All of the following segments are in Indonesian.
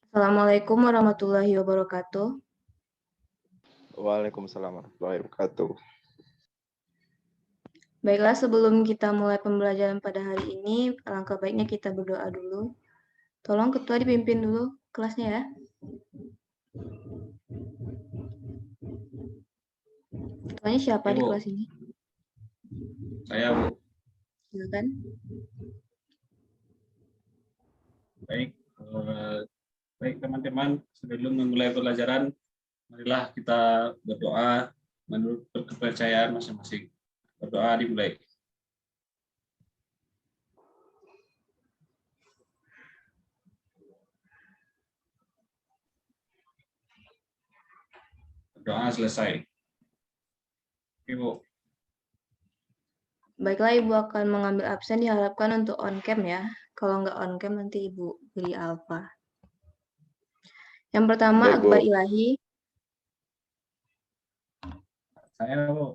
Assalamualaikum warahmatullahi wabarakatuh. Waalaikumsalam warahmatullahi wabarakatuh. Baiklah, sebelum kita mulai pembelajaran pada hari ini, alangkah baiknya kita berdoa dulu. Tolong ketua dipimpin dulu kelasnya ya. Ketuanya siapa di Ibu. kelas ini? Saya, Bu. Silakan. Baik, baik teman-teman, sebelum memulai pelajaran, marilah kita berdoa menurut kepercayaan masing-masing. Berdoa dimulai. Berdoa selesai. Ibu. Baiklah, Ibu akan mengambil absen, diharapkan untuk on cam ya. Kalau nggak on cam nanti Ibu beri alfa. Yang pertama, Baik, Bu. Akbar Ilahi. Saya, Bu.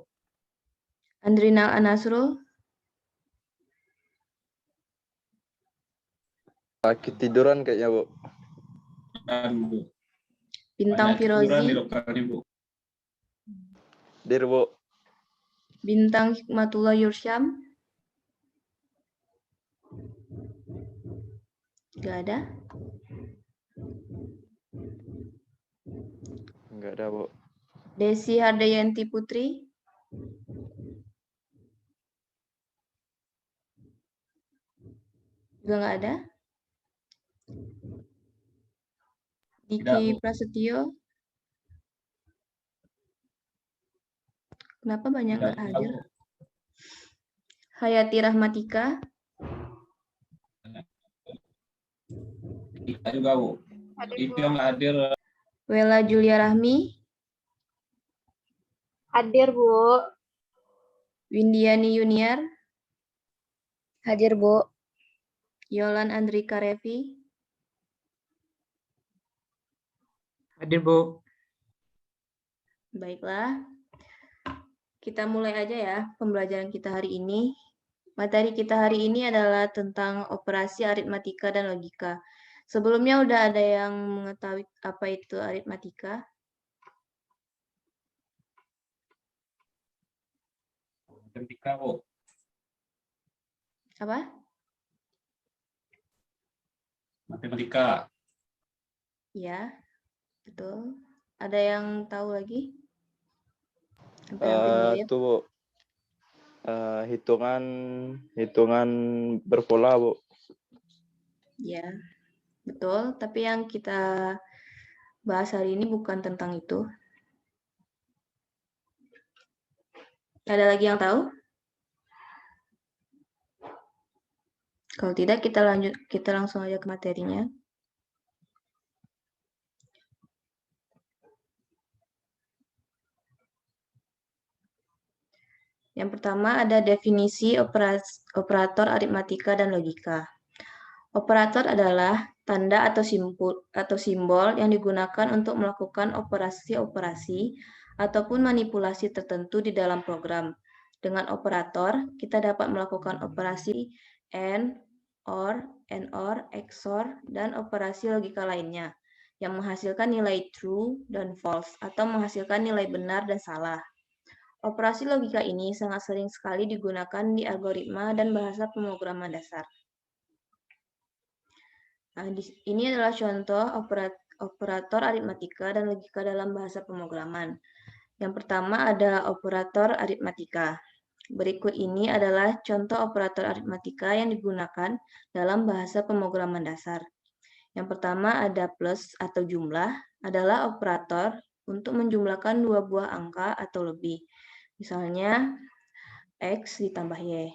Andrina Anasrul. Ketiduran kayaknya, Bu. Dan Bu. Bintang Banyak tiduran di Firozi. lokal Ibu. Dir, Bu. Bintang Hikmatullah Yursyam. Nggak ada. Enggak ada, Bu. Desi Hardayanti Putri. Juga nggak ada. Tidak, Diki Bu. Prasetyo. Kenapa banyak Tidak, nggak hadir? Bu. Hayati Rahmatika. Tidak juga, Bu. Itu yang hadir. Wela Julia Rahmi. Hadir, Bu. Windiani Yuniar. Hadir, Bu. Yolan Andrika Revi. Hadir, Bu. Baiklah. Kita mulai aja ya pembelajaran kita hari ini. Materi kita hari ini adalah tentang operasi aritmatika dan logika. Sebelumnya udah ada yang mengetahui apa itu aritmatika? Matematika, Bu. Apa? Matematika. Ya, betul. Ada yang tahu lagi? Sampai dulu ya. Itu, Bu. Hitungan berpola, Bu. Ya, betul. Tapi yang kita bahas hari ini bukan tentang itu. Ada lagi yang tahu? Kalau tidak, kita langsung aja ke materinya. Yang pertama ada definisi operator aritmatika dan logika. Operator adalah tanda atau simbol yang digunakan untuk melakukan operasi-operasi ataupun manipulasi tertentu di dalam program. Dengan operator, kita dapat melakukan operasi AND, OR, NOR, XOR, dan operasi logika lainnya yang menghasilkan nilai true dan false atau menghasilkan nilai benar dan salah. Operasi logika ini sangat sering sekali digunakan di algoritma dan bahasa pemrograman dasar. Nah, ini adalah contoh operator aritmatika dan logika dalam bahasa pemrograman. Yang pertama ada operator aritmatika. Berikut ini adalah contoh operator aritmatika yang digunakan dalam bahasa pemrograman dasar. Yang pertama ada plus atau jumlah, adalah operator untuk menjumlahkan dua buah angka atau lebih. Misalnya, X ditambah Y.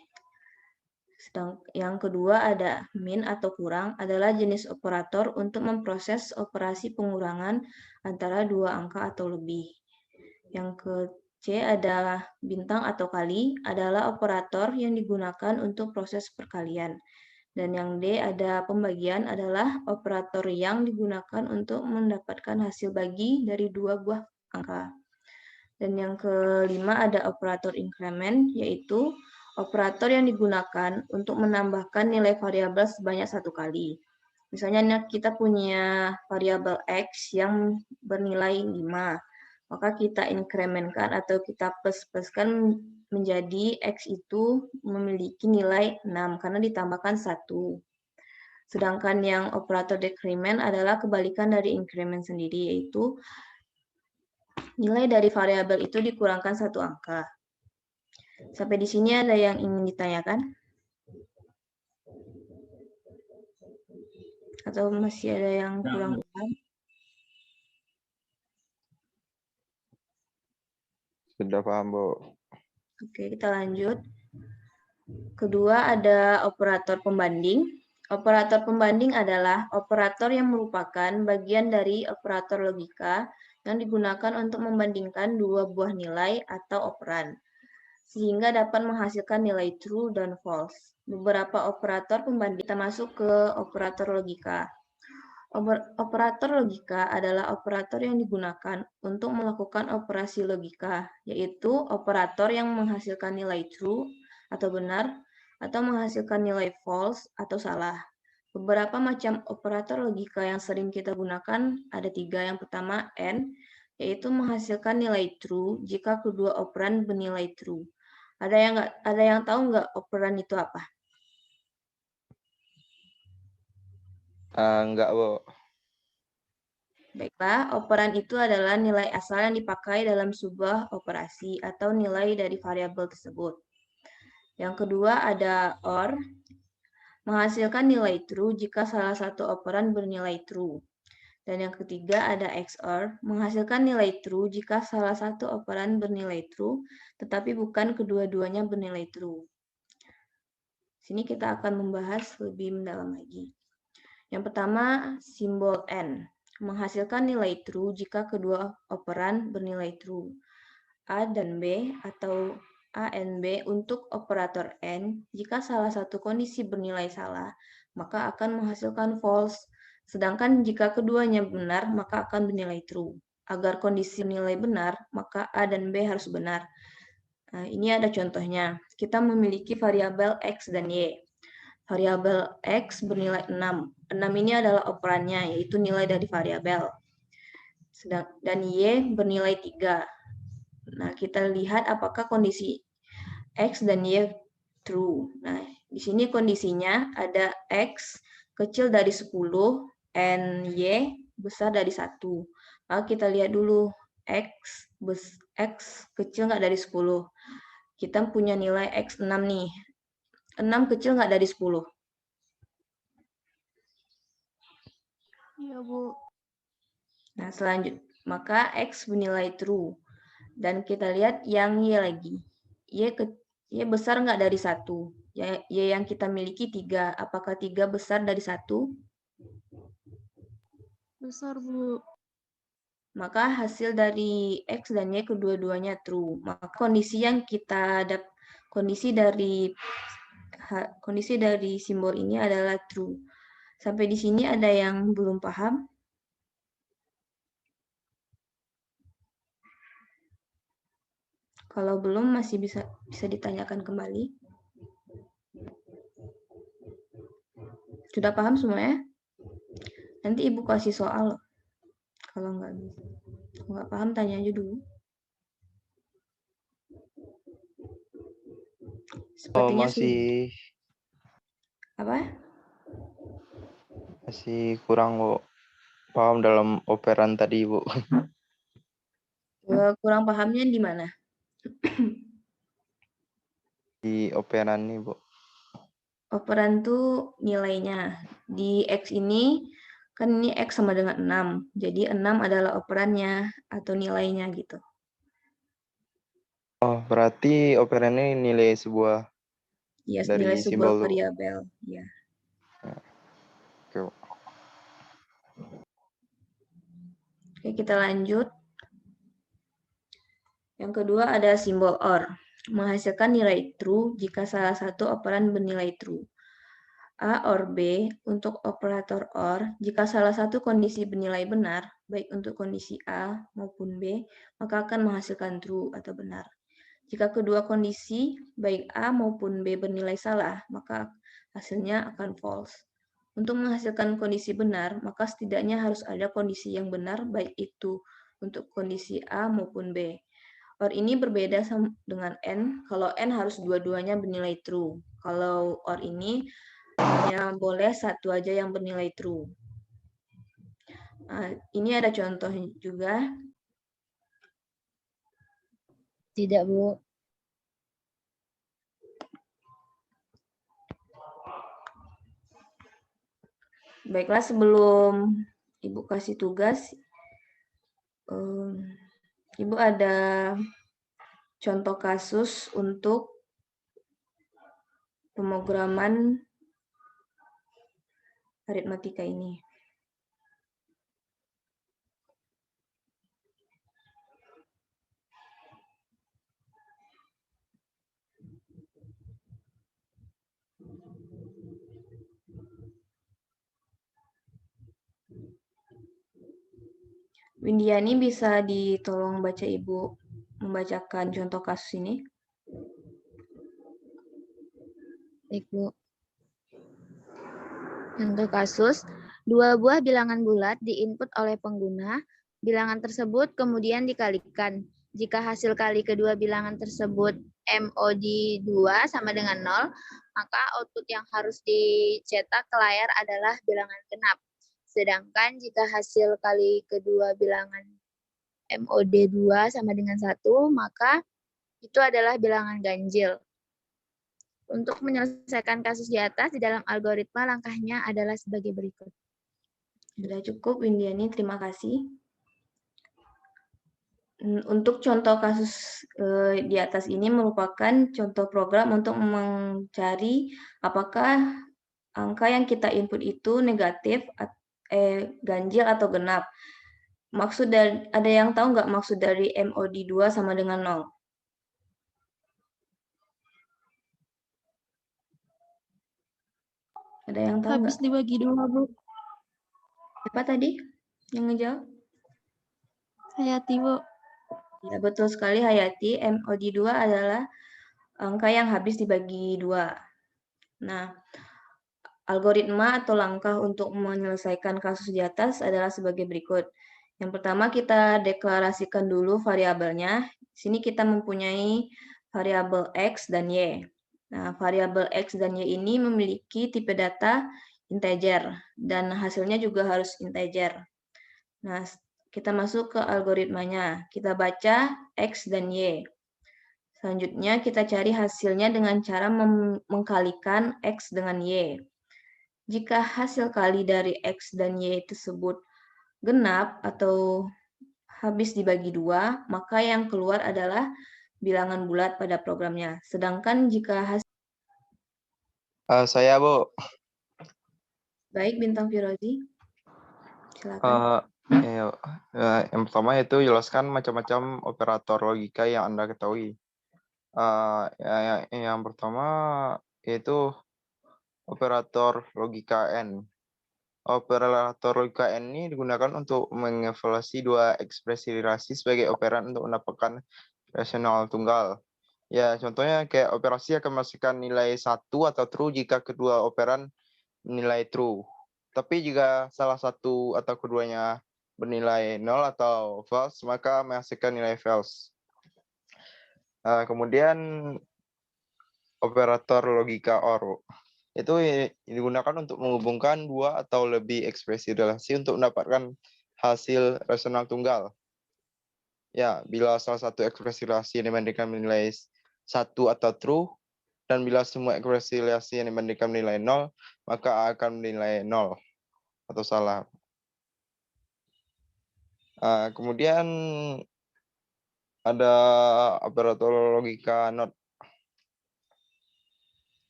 Yang kedua ada min atau kurang, adalah jenis operator untuk memproses operasi pengurangan antara dua angka atau lebih. Yang ke C adalah bintang atau kali, adalah operator yang digunakan untuk proses perkalian. Dan yang D ada pembagian, adalah operator yang digunakan untuk mendapatkan hasil bagi dari dua buah angka. Dan yang kelima ada operator increment, yaitu operator yang digunakan untuk menambahkan nilai variabel sebanyak satu kali. Misalnya kita punya variabel X yang bernilai 5. Maka kita inkremenkan atau kita plus-pluskan menjadi X itu memiliki nilai 6 karena ditambahkan 1. Sedangkan yang operator decrement adalah kebalikan dari increment sendiri, yaitu nilai dari variabel itu dikurangkan 1 angka. Sampai di sini ada yang ingin ditanyakan? Atau masih ada yang kurang paham? Sudah paham, Bu. Oke, kita lanjut. Kedua ada operator pembanding. Operator pembanding adalah operator yang merupakan bagian dari operator logika yang digunakan untuk membandingkan dua buah nilai atau operan, sehingga dapat menghasilkan nilai true dan false. Beberapa operator pembanding kita masuk ke operator logika. Operator logika adalah operator yang digunakan untuk melakukan operasi logika, yaitu operator yang menghasilkan nilai true atau benar, atau menghasilkan nilai false atau salah. Beberapa macam operator logika yang sering kita gunakan ada 3. Yang pertama, AND, yaitu menghasilkan nilai true jika kedua operan bernilai true. Ada yang tahu nggak operan itu apa? Enggak, Bu. Baiklah, operan itu adalah nilai asal yang dipakai dalam sebuah operasi atau nilai dari variabel tersebut. Yang kedua ada OR, menghasilkan nilai true jika salah satu operan bernilai true. Dan yang ketiga ada XOR, menghasilkan nilai true jika salah satu operan bernilai true, tetapi bukan kedua-duanya bernilai true. Sini kita akan membahas lebih mendalam lagi. Yang pertama, simbol N. Menghasilkan nilai true jika kedua operan bernilai true. A dan B atau A and B untuk operator N, jika salah satu kondisi bernilai salah, maka akan menghasilkan false. Sedangkan jika keduanya benar, maka akan bernilai true. Agar kondisi nilai benar, maka A dan B harus benar. Nah, ini ada contohnya. Kita memiliki variabel X dan Y. Variabel X bernilai 6. 6 ini adalah operannya, yaitu nilai dari variabel. Dan Y bernilai 3. Nah, kita lihat apakah kondisi X dan Y true. Nah, di sini kondisinya ada X kecil dari 10 and Y besar dari 1. Maka kita lihat dulu X kecil nggak dari 10. Kita punya nilai X 6 nih. 6 kecil nggak dari 10? Iya, Bu. Nah, selanjutnya, maka X bernilai true. Dan kita lihat yang Y lagi. Y besar nggak dari 1? Y yang kita miliki 3. Apakah 3 besar dari 1? Besar, Bu. Maka hasil dari X dan Y kedua-duanya true. Maka kondisi yang kita kondisi dari simbol ini adalah true. Sampai di sini ada yang belum paham? Kalau belum masih bisa ditanyakan kembali. Sudah paham semuanya? Nanti Ibu kasih soal. Kalau nggak paham tanya aja dulu. Sepertinya masih apa? Masih kurang, Bu. Paham dalam operan tadi, Bu. Kurang pahamnya di mana? Di operan nih, Bu. Operan tuh nilainya. Di X ini, kan ini X sama dengan 6. Jadi 6 adalah operannya atau nilainya gitu. Oh, berarti operan ini nilai sebuah Ya, dari nilai sebuah simbol. variabel. Ya. Oke. Oke, kita lanjut. Yang kedua ada simbol OR. Menghasilkan nilai true jika salah satu operan bernilai true. A or B untuk operator OR, jika salah satu kondisi bernilai benar, baik untuk kondisi A maupun B, maka akan menghasilkan true atau benar. Jika kedua kondisi, baik A maupun B bernilai salah, maka hasilnya akan false. Untuk menghasilkan kondisi benar, maka setidaknya harus ada kondisi yang benar, baik itu untuk kondisi A maupun B. OR ini berbeda dengan N, kalau N harus dua-duanya bernilai true. Kalau OR ini hanya boleh satu aja yang bernilai true. Nah, ini ada contoh juga. Tidak, Bu. Baiklah, sebelum Ibu kasih tugas, Ibu ada contoh kasus untuk pemrograman aritmatika ini. Windiani, bisa ditolong baca Ibu membacakan contoh kasus ini? Baik, Bu. Contoh kasus, 2 buah bilangan bulat diinput oleh pengguna. Bilangan tersebut kemudian dikalikan. Jika hasil kali kedua bilangan tersebut MOD 2 sama dengan 0, maka output yang harus dicetak ke layar adalah bilangan genap. Sedangkan jika hasil kali kedua bilangan MOD 2 sama dengan 1, maka itu adalah bilangan ganjil. Untuk menyelesaikan kasus di atas, di dalam algoritma langkahnya adalah sebagai berikut. Sudah cukup, Windiani. Terima kasih. Untuk contoh kasus di atas ini merupakan contoh program untuk mencari apakah angka yang kita input itu negatif, ganjil atau genap. Maksud dari, ada yang tahu nggak maksud dari MOD 2 sama dengan 0? Ada yang tahu Habis nggak? dibagi 2, Bu. Siapa tadi yang ngejawab? Hayati, Bu. Ya, betul sekali Hayati. MOD 2 adalah angka yang habis dibagi 2. Nah, algoritma atau langkah untuk menyelesaikan kasus di atas adalah sebagai berikut. Yang pertama, kita deklarasikan dulu variabelnya. Di sini kita mempunyai variabel X dan Y. Nah, variabel X dan Y ini memiliki tipe data integer, dan hasilnya juga harus integer. Nah, kita masuk ke algoritmanya. Kita baca X dan Y. Selanjutnya, kita cari hasilnya dengan cara mengkalikan X dengan Y. Jika hasil kali dari X dan Y tersebut genap atau habis dibagi 2, maka yang keluar adalah bilangan bulat pada programnya. Sedangkan jika hasil... Saya, Bu. Baik, Bintang Firozi. Silakan. Yang pertama itu jelaskan macam-macam operator logika yang Anda ketahui. Yang pertama yaitu operator logika N. Operator logika N ini digunakan untuk mengevaluasi dua ekspresi relasi sebagai operan untuk mendapatkan rasional tunggal. Ya, contohnya kayak operasi akan menghasilkan nilai 1 atau true jika kedua operan nilai true. Tapi jika salah satu atau keduanya bernilai 0 atau false, maka menghasilkan nilai false. Kemudian operator logika OR itu digunakan untuk menghubungkan dua atau lebih ekspresi relasi untuk mendapatkan hasil rasional tunggal. Ya, bila salah satu ekspresi relasi yang dibandingkan nilai 1 atau true, dan bila semua ekspresi relasi yang dibandingkan nilai 0, maka akan menilai 0 atau salah. Kemudian ada operator logika NOT.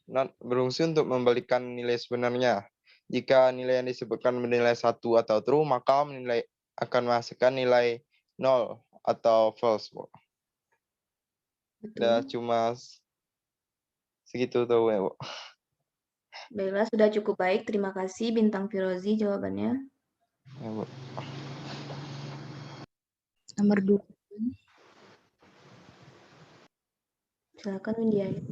NOT berfungsi untuk membalikkan nilai sebenarnya. Jika nilai yang disebutkan bernilai 1 atau true, maka akan menghasilkan nilai 0 atau false. Udah Betul. cuma segitu tuh, Bu. Baiklah, sudah cukup baik. Terima kasih Bintang Firozi jawabannya. Ya, Bu. Nomor 2. Silakan Windiani.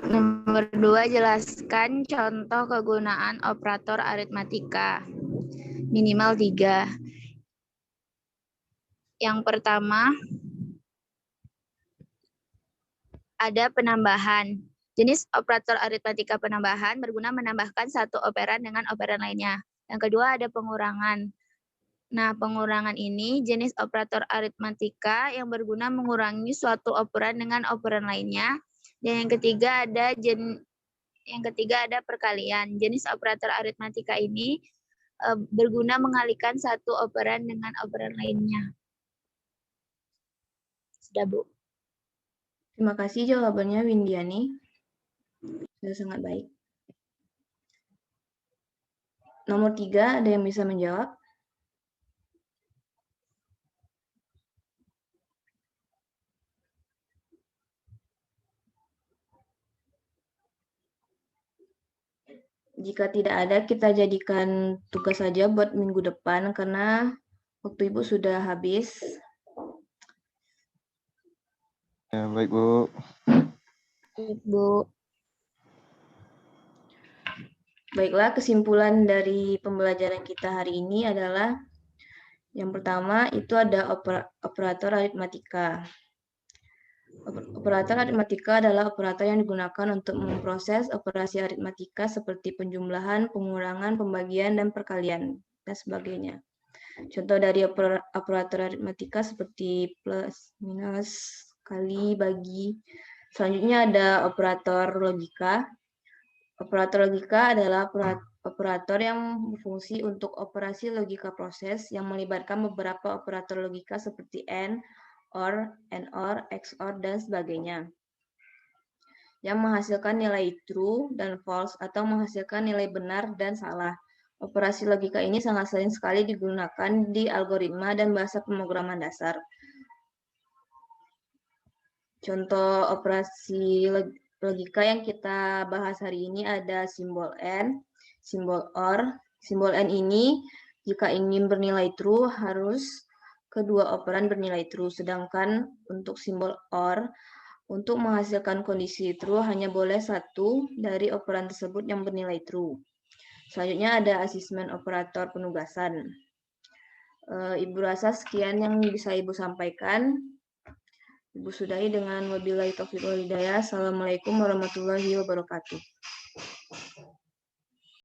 Nomor Nomor 2, jelaskan contoh kegunaan operator aritmatika. Minimal 3. Yang pertama, ada penambahan. Jenis operator aritmatika penambahan berguna menambahkan satu operan dengan operan lainnya. Yang kedua, ada pengurangan. Nah, pengurangan ini jenis operator aritmatika yang berguna mengurangi suatu operan dengan operan lainnya. Dan yang ketiga ada perkalian. Jenis operator aritmatika ini berguna mengalihkan satu operan dengan operan lainnya. Sudah, Bu. Terima kasih jawabannya Windiani. Sudah sangat baik. Nomor 3, ada yang bisa menjawab? Jika tidak ada, kita jadikan tugas saja buat minggu depan karena waktu Ibu sudah habis. Ya, baik, Bu. Bu. Baiklah, kesimpulan dari pembelajaran kita hari ini adalah yang pertama itu ada operator aritmatika. Operator aritmatika adalah operator yang digunakan untuk memproses operasi aritmatika seperti penjumlahan, pengurangan, pembagian, dan perkalian, dan sebagainya. Contoh dari operator aritmatika seperti plus, minus, kali, bagi. Selanjutnya ada operator logika. Operator logika adalah operator yang berfungsi untuk operasi logika proses yang melibatkan beberapa operator logika seperti AND, OR, NOR, XOR, dan sebagainya. Yang menghasilkan nilai true dan false atau menghasilkan nilai benar dan salah. Operasi logika ini sangat sering sekali digunakan di algoritma dan bahasa pemrograman dasar. Contoh operasi logika yang kita bahas hari ini ada simbol AND, simbol OR. Simbol AND ini jika ingin bernilai true harus kedua operan bernilai true, sedangkan untuk simbol OR untuk menghasilkan kondisi true hanya boleh satu dari operan tersebut yang bernilai true. Selanjutnya ada asesmen operator penugasan. Ibu rasa sekian yang bisa Ibu sampaikan. Ibu sudahi dengan wabillahi taufiq wal hidayah. Assalamualaikum warahmatullahi wabarakatuh.